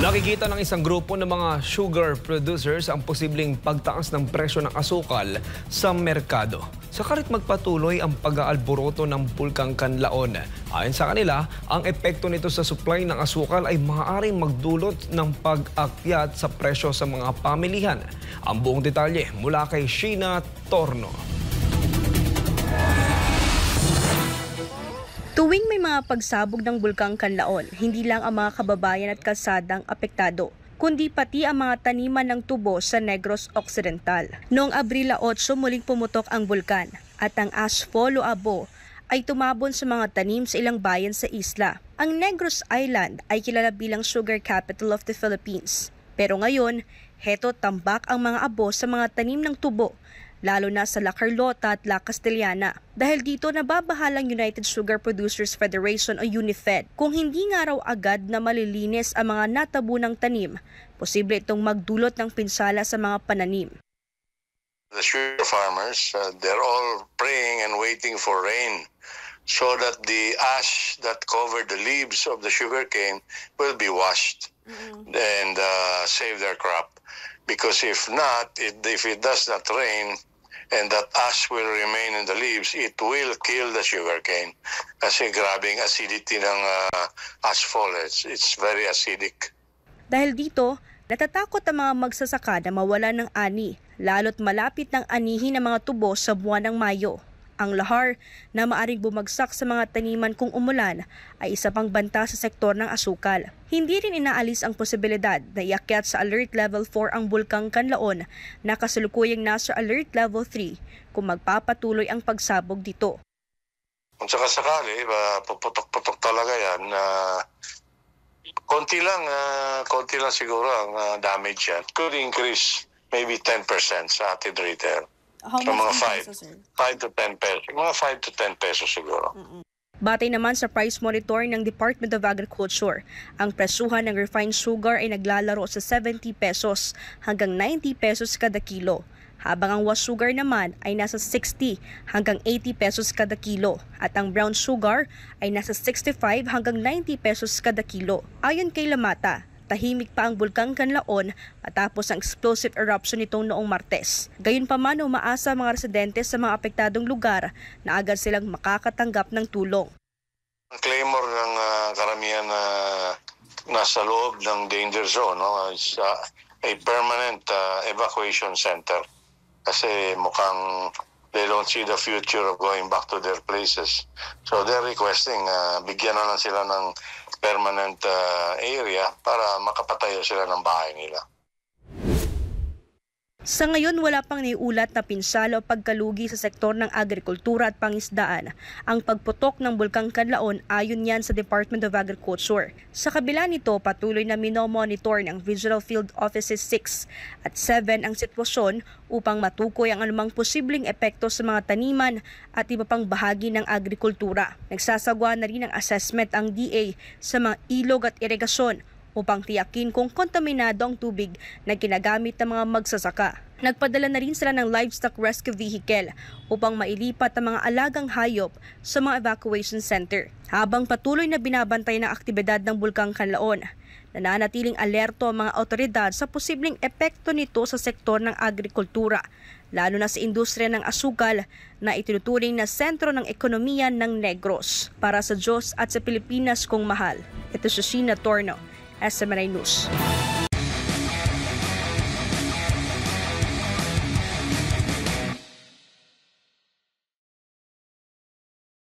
Nakikita ng isang grupo ng mga sugar producers ang posibleng pagtaas ng presyo ng asukal sa merkado. Sakarit magpatuloy ang pag-aalboroto ng Bulkang Kanlaon. Ayon sa kanila, ang epekto nito sa supply ng asukal ay maaaring magdulot ng pag-akyat sa presyo sa mga pamilihan. Ang buong detalye mula kay Sheena Torno. Tuwing may mga pagsabog ng Bulkang Kanlaon, hindi lang ang mga kababayan at kalsadang apektado, kundi pati ang mga taniman ng tubo sa Negros Occidental. Noong Abril 8, muling pumutok ang bulkan at ang Ashfall o Abo ay tumabon sa mga tanim sa ilang bayan sa isla. Ang Negros Island ay kilala bilang sugar capital of the Philippines. Pero ngayon, heto tambak ang mga abo sa mga tanim ng tubo, lalo na sa La Carlota at La Castellana. Dahil dito nababahalang United Sugar Producers Federation o UNIFED. Kung hindi nga raw agad na malilinis ang mga natabunang tanim, posible itong magdulot ng pinsala sa mga pananim. The sugar farmers, they're all praying and waiting for rain so that the ash that covered the leaves of the sugarcane will be washed and save their crop. Because if not, if it does not rain, and that ash will remain in the leaves, it will kill the sugarcane. Kasi grabing acidity ng ashfall. It's very acidic. Dahil dito, natatakot ang mga magsasaka na mawala ng ani, lalo't malapit ng anihin ang mga tubo sa buwan ng Mayo. Ang lahar na maaring bumagsak sa mga taniman kung umulan ay isa pang banta sa sektor ng asukal. Hindi rin inaalis ang posibilidad na iakyat sa Alert Level 4 ang Bulkang Kanlaon na kasalukuyang nasa Alert Level 3 kung magpapatuloy ang pagsabog dito. Kung sakasakali, puputok-putok talaga yan. Konti lang siguro ang damage yan. Could increase maybe 10% sa atin retail. How so much mga pesos, sir? 5 to 10 pesos. Mga 5 to 10 pesos siguro. Batay naman sa price monitor ng Department of Agriculture, ang presyuhan ng refined sugar ay naglalaro sa 70 pesos hanggang 90 pesos kada kilo, habang ang was sugar naman ay nasa 60 hanggang 80 pesos kada kilo at ang brown sugar ay nasa 65 hanggang 90 pesos kada kilo. Ayon kay Lamata, tahimik pa ang Bulkang Kanlaon matapos ang explosive eruption nitong noong Martes. Gayunpaman, umaasa mga residente sa mga apektadong lugar na agad silang makakatanggap ng tulong. Ang claimor ng karamihan na nasa loob ng danger zone is a permanent evacuation center. Kasi mukhang they don't see the future of going back to their places. So they're requesting, bigyan na lang sila ng permanent area para makapatayo sila ng bahay nila. Sa ngayon, wala pang naiulat na pinsala o pagkalugi sa sektor ng agrikultura at pangisdaan ang pagputok ng Bulkang Kanlaon ayon yan sa Department of Agriculture. Sa kabila nito, patuloy na minomonitor ng Regional Field Offices 6 at 7 ang sitwasyon upang matukoy ang anumang posibleng epekto sa mga taniman at iba pang bahagi ng agrikultura. Nagsasagawa na rin ang assessment ang DA sa mga ilog at irigasyon upang tiyakin kung kontaminado ang tubig na ginagamit ng mga magsasaka. Nagpadala na rin sila ng livestock rescue vehicle upang mailipat ang mga alagang hayop sa mga evacuation center. Habang patuloy na binabantay ng aktibidad ng Bulkang Kanlaon, nananatiling alerto ang mga otoridad sa posibleng epekto nito sa sektor ng agrikultura, lalo na sa industriya ng asukal na itinuturing na sentro ng ekonomiya ng Negros. Para sa Diyos at sa Pilipinas kong mahal, ito si Sheena Torno, SMNI News.